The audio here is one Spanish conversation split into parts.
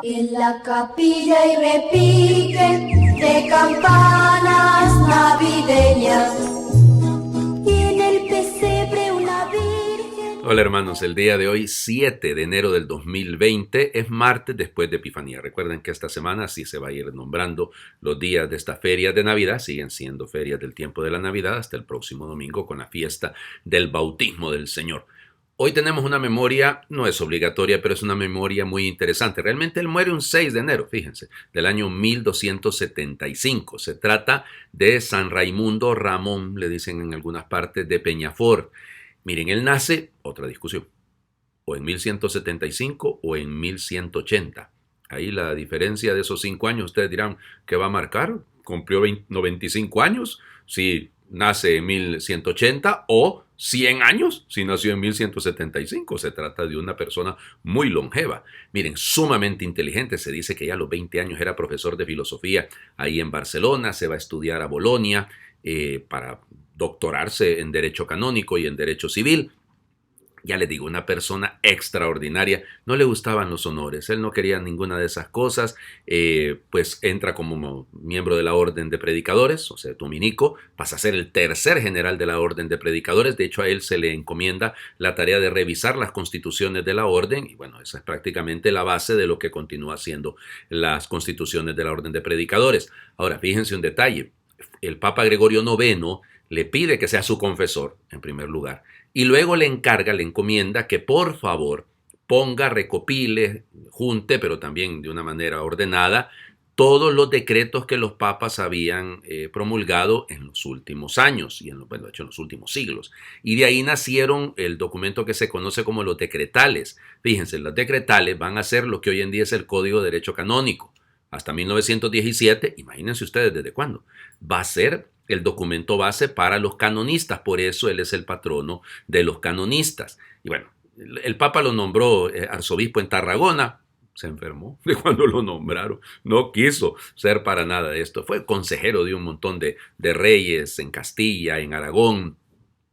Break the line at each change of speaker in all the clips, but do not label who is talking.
En la capilla hay repique de campanas navideñas y en el pesebre una virgen.
Hola hermanos, el día de hoy, 7 de enero del 2020, es martes después de Epifanía. Recuerden que esta semana sí se va a ir nombrando los días de esta feria de Navidad, siguen siendo ferias del tiempo de la Navidad hasta el próximo domingo con la fiesta del bautismo del Señor. Hoy tenemos una memoria, no es obligatoria, pero es una memoria muy interesante. Realmente él muere un 6 de enero, fíjense, del año 1275. Se trata de San Raimundo Ramón, le dicen en algunas partes, de Peñafort. Miren, él nace, otra discusión, o en 1175 o en 1180. Ahí la diferencia de esos 5 años, ustedes dirán, ¿qué va a marcar? ¿Cumplió 95 años? Si nace en 1180 o 100 años si nació en 1175. Se trata de una persona muy longeva. Miren, sumamente inteligente. Se dice que ya a los 20 años era profesor de filosofía ahí en Barcelona. Se va a estudiar a Bolonia para doctorarse en Derecho Canónico y en Derecho Civil. Ya les digo, una persona extraordinaria. No le gustaban los honores, él no quería ninguna de esas cosas. Pues entra como miembro de la Orden de Predicadores, o sea, dominico, pasa a ser el tercer general de la Orden de Predicadores. De hecho, a él se le encomienda la tarea de revisar las constituciones de la Orden, y bueno, esa es prácticamente la base de lo que continúa siendo las constituciones de la Orden de Predicadores. Ahora, fíjense un detalle, el Papa Gregorio IX le pide que sea su confesor, en primer lugar, y luego le encarga, le encomienda que por favor ponga, recopile, junte, pero también de una manera ordenada, todos los decretos que los papas habían promulgado en los últimos años y de hecho en los últimos siglos. Y de ahí nacieron el documento que se conoce como los decretales. Fíjense, los decretales van a ser lo que hoy en día es el Código de Derecho Canónico. Hasta 1917, imagínense ustedes desde cuándo, va a ser el documento base para los canonistas. Por eso él es el patrono de los canonistas. Y bueno, el Papa lo nombró arzobispo en Tarragona. Se enfermó de cuando lo nombraron. No quiso ser para nada de esto. Fue consejero de un montón de reyes en Castilla, en Aragón.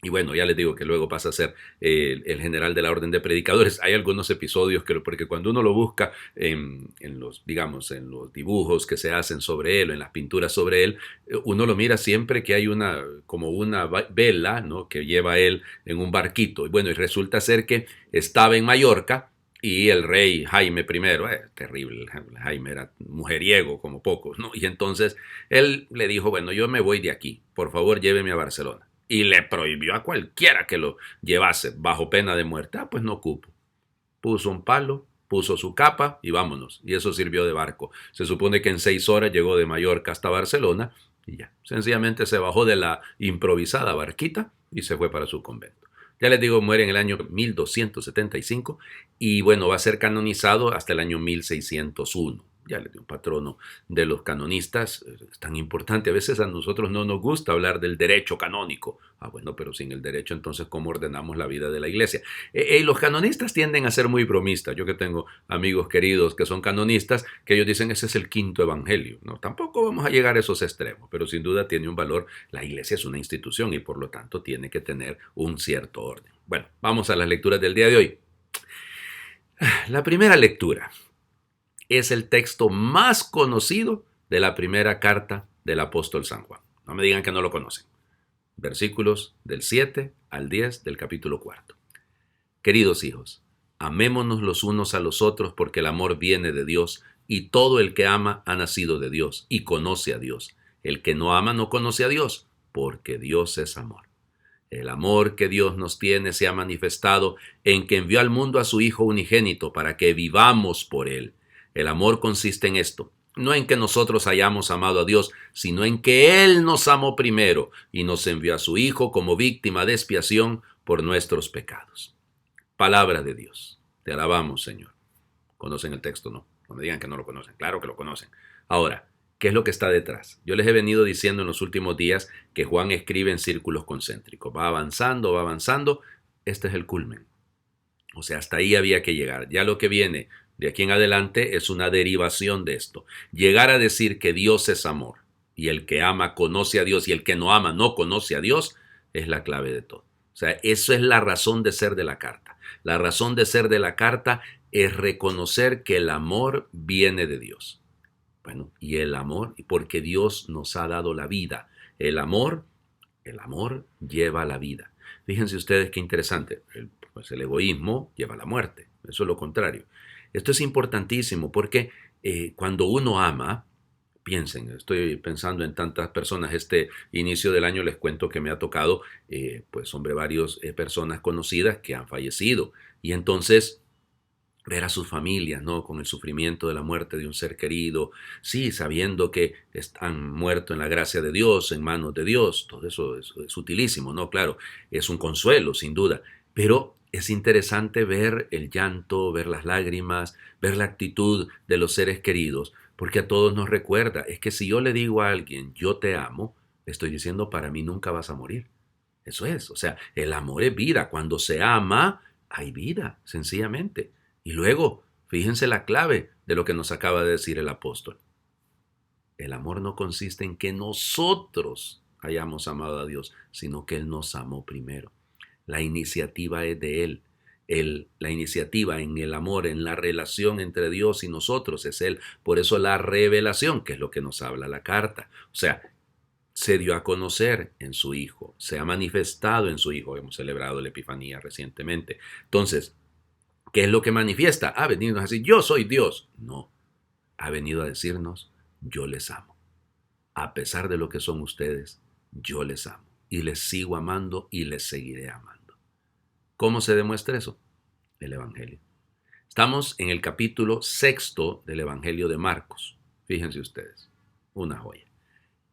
Y bueno, ya les digo que luego pasa a ser el general de la Orden de Predicadores. Hay algunos episodios porque cuando uno lo busca en los, digamos, en los dibujos que se hacen sobre él o en las pinturas sobre él, uno lo mira siempre que hay como una vela, ¿no?, que lleva él en un barquito. Y bueno, y resulta ser que estaba en Mallorca y el rey Jaime I, terrible, Jaime era mujeriego como pocos, ¿no? Y entonces él le dijo, bueno, yo me voy de aquí, por favor lléveme a Barcelona. Y le prohibió a cualquiera que lo llevase bajo pena de muerte. Pues no cupo. Puso un palo, puso su capa y vámonos. Y eso sirvió de barco. Se supone que en 6 horas llegó de Mallorca hasta Barcelona y ya. Sencillamente se bajó de la improvisada barquita y se fue para su convento. Ya les digo, muere en el año 1275 y bueno, va a ser canonizado hasta el año 1601. Ya le digo, un patrono de los canonistas, es tan importante. A veces a nosotros no nos gusta hablar del derecho canónico. Bueno, pero sin el derecho, entonces, ¿cómo ordenamos la vida de la iglesia? Los canonistas tienden a ser muy bromistas. Yo que tengo amigos queridos que son canonistas, que ellos dicen ese es el quinto evangelio. No, tampoco vamos a llegar a esos extremos, pero sin duda tiene un valor. La iglesia es una institución y por lo tanto tiene que tener un cierto orden. Bueno, vamos a las lecturas del día de hoy. La primera lectura es el texto más conocido de la primera carta del apóstol San Juan. No me digan que no lo conocen. Versículos del 7 al 10 del capítulo 4. Queridos hijos, amémonos los unos a los otros porque el amor viene de Dios y todo el que ama ha nacido de Dios y conoce a Dios. El que no ama no conoce a Dios porque Dios es amor. El amor que Dios nos tiene se ha manifestado en que envió al mundo a su Hijo unigénito para que vivamos por él. El amor consiste en esto, no en que nosotros hayamos amado a Dios, sino en que Él nos amó primero y nos envió a su Hijo como víctima de expiación por nuestros pecados. Palabra de Dios. Te alabamos, Señor. ¿Conocen el texto? No. No me digan que no lo conocen. Claro que lo conocen. Ahora, ¿qué es lo que está detrás? Yo les he venido diciendo en los últimos días que Juan escribe en círculos concéntricos. Va avanzando, va avanzando. Este es el culmen. O sea, hasta ahí había que llegar. Ya lo que viene de aquí en adelante es una derivación de esto. Llegar a decir que Dios es amor y el que ama conoce a Dios y el que no ama no conoce a Dios es la clave de todo. O sea, eso es la razón de ser de la carta. La razón de ser de la carta es reconocer que el amor viene de Dios. Bueno, y el amor, porque Dios nos ha dado la vida. El amor lleva la vida. Fíjense ustedes qué interesante. Pues el egoísmo lleva a la muerte. Eso es lo contrario. Esto es importantísimo porque cuando uno ama, piensen, estoy pensando en tantas personas. Este inicio del año les cuento que me ha tocado, pues hombre, varias personas conocidas que han fallecido. Y entonces ver a sus familias, ¿no? Con el sufrimiento de la muerte de un ser querido, sí, sabiendo que están muertos en la gracia de Dios, en manos de Dios, todo eso es utilísimo, ¿no? Claro, es un consuelo, sin duda, pero es interesante ver el llanto, ver las lágrimas, ver la actitud de los seres queridos, porque a todos nos recuerda, es que si yo le digo a alguien, yo te amo, le estoy diciendo, para mí nunca vas a morir. Eso es, o sea, el amor es vida, cuando se ama, hay vida, sencillamente. Y luego, fíjense la clave de lo que nos acaba de decir el apóstol. El amor no consiste en que nosotros hayamos amado a Dios, sino que Él nos amó primero. La iniciativa es de Él. La iniciativa en el amor, en la relación entre Dios y nosotros es Él. Por eso la revelación, que es lo que nos habla la carta. O sea, se dio a conocer en su Hijo, se ha manifestado en su Hijo. Hemos celebrado la Epifanía recientemente. Entonces, ¿qué es lo que manifiesta? Ha venido a decir, yo soy Dios. No, ha venido a decirnos, yo les amo. A pesar de lo que son ustedes, yo les amo. Y les sigo amando y les seguiré amando. ¿Cómo se demuestra eso? El Evangelio. Estamos en el capítulo 6 del Evangelio de Marcos. Fíjense ustedes, una joya.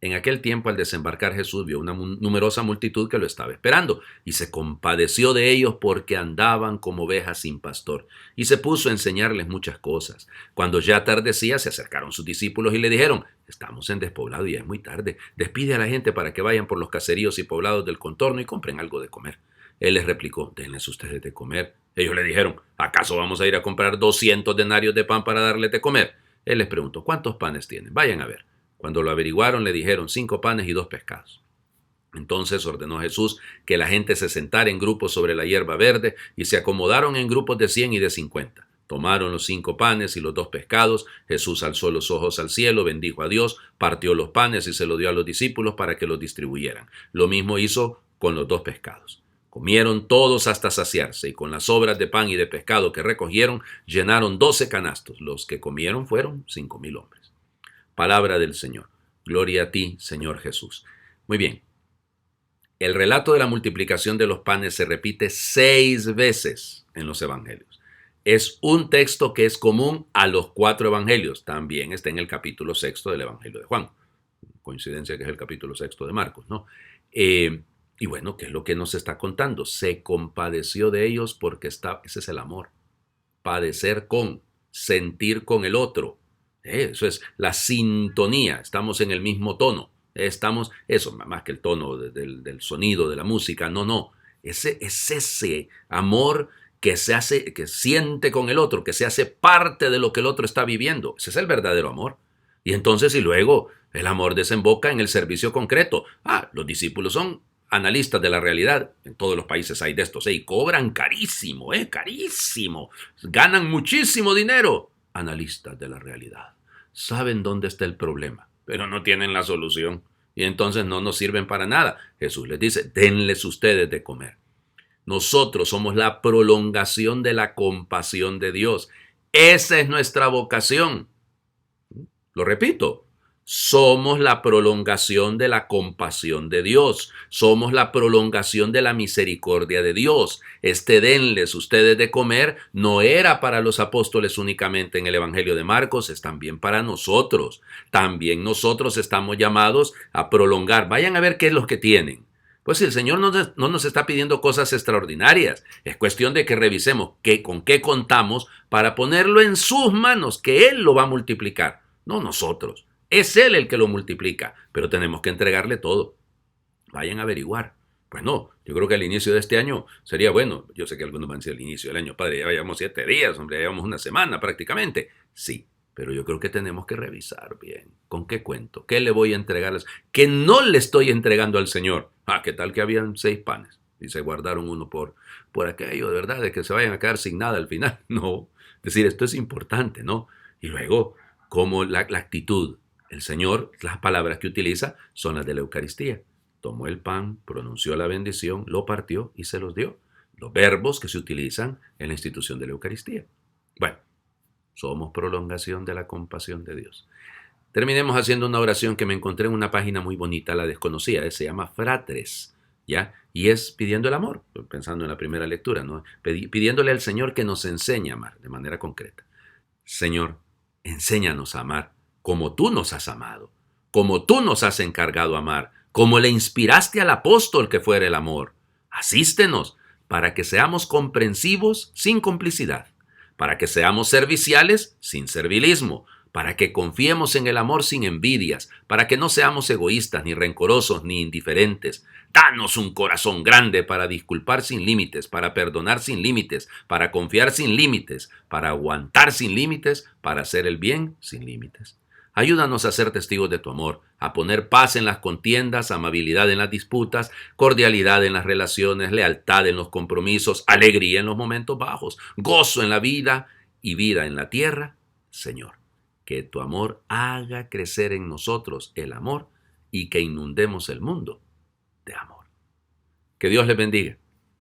En aquel tiempo, al desembarcar, Jesús vio una numerosa multitud que lo estaba esperando y se compadeció de ellos porque andaban como ovejas sin pastor, y se puso a enseñarles muchas cosas. Cuando ya atardecía, se acercaron sus discípulos y le dijeron, estamos en despoblado y es muy tarde, despide a la gente para que vayan por los caseríos y poblados del contorno y compren algo de comer. Él les replicó, denles ustedes de comer. Ellos le dijeron, ¿acaso vamos a ir a comprar 200 denarios de pan para darles de comer? Él les preguntó, ¿cuántos panes tienen? Vayan a ver. Cuando lo averiguaron, le dijeron 5 panes y 2 pescados. Entonces ordenó Jesús que la gente se sentara en grupos sobre la hierba verde y se acomodaron en grupos de 100 y de 50. Tomaron los 5 panes y los 2 pescados. Jesús alzó los ojos al cielo, bendijo a Dios, partió los panes y se los dio a los discípulos para que los distribuyeran. Lo mismo hizo con los 2 pescados. Comieron todos hasta saciarse y con las sobras de pan y de pescado que recogieron llenaron 12 canastos. Los que comieron fueron 5,000 hombres. Palabra del Señor. Gloria a ti, Señor Jesús. Muy bien. El relato de la multiplicación de los panes se repite 6 veces en los evangelios. Es un texto que es común a los 4 evangelios. También está en el capítulo 6 del Evangelio de Juan. Coincidencia que es el capítulo 6 de Marcos, ¿no? Y bueno, ¿qué es lo que nos está contando? Se compadeció de ellos porque ese es el amor. Padecer con, sentir con el otro. Eso es la sintonía, estamos en el mismo tono, estamos, eso, más que el tono del sonido, de la música, no, es ese amor que siente con el otro, que se hace parte de lo que el otro está viviendo, ese es el verdadero amor. Y entonces, y luego, el amor desemboca en el servicio concreto. Los discípulos son analistas de la realidad, en todos los países hay de estos, y cobran carísimo, carísimo, ganan muchísimo dinero. Analistas de la realidad. Saben dónde está el problema, pero no tienen la solución y entonces no nos sirven para nada. Jesús les dice, denles ustedes de comer. Nosotros somos la prolongación de la compasión de Dios. Esa es nuestra vocación. Lo repito. Somos la prolongación de la compasión de Dios. Somos la prolongación de la misericordia de Dios. Denles ustedes de comer no era para los apóstoles únicamente en el Evangelio de Marcos, es también para nosotros. También nosotros estamos llamados a prolongar. Vayan a ver qué es lo que tienen. Pues el Señor no nos está pidiendo cosas extraordinarias. Es cuestión de que revisemos con qué contamos para ponerlo en sus manos, que Él lo va a multiplicar, no nosotros. Es Él el que lo multiplica, pero tenemos que entregarle todo. Vayan a averiguar. Pues no, yo creo que al inicio de este año sería bueno. Yo sé que algunos van a decir al inicio del año, padre, ya llevamos 7 días, hombre, ya llevamos una semana prácticamente. Sí, pero yo creo que tenemos que revisar bien. ¿Con qué cuento? ¿Qué le voy a entregar? ¿Qué no le estoy entregando al Señor? ¿Qué tal que habían 6 panes? Y se guardaron uno por aquello, de verdad, de que se vayan a quedar sin nada al final. No, Es decir, esto es importante, ¿no? Y luego, como la actitud, el Señor, las palabras que utiliza son las de la Eucaristía. Tomó el pan, pronunció la bendición, lo partió y se los dio. Los verbos que se utilizan en la institución de la Eucaristía. Bueno, somos prolongación de la compasión de Dios. Terminemos haciendo una oración que me encontré en una página muy bonita, la desconocida, se llama Fratres, ¿ya? Y es pidiendo el amor, pensando en la primera lectura, ¿no? Pidiéndole al Señor que nos enseñe a amar de manera concreta. Señor, enséñanos a amar como tú nos has amado, como tú nos has encargado amar, como le inspiraste al apóstol que fuera el amor. Asístenos para que seamos comprensivos sin complicidad, para que seamos serviciales sin servilismo, para que confiemos en el amor sin envidias, para que no seamos egoístas, ni rencorosos, ni indiferentes. Danos un corazón grande para disculpar sin límites, para perdonar sin límites, para confiar sin límites, para aguantar sin límites, para hacer el bien sin límites. Ayúdanos a ser testigos de tu amor, a poner paz en las contiendas, amabilidad en las disputas, cordialidad en las relaciones, lealtad en los compromisos, alegría en los momentos bajos, gozo en la vida y vida en la tierra. Señor, que tu amor haga crecer en nosotros el amor y que inundemos el mundo de amor. Que Dios les bendiga.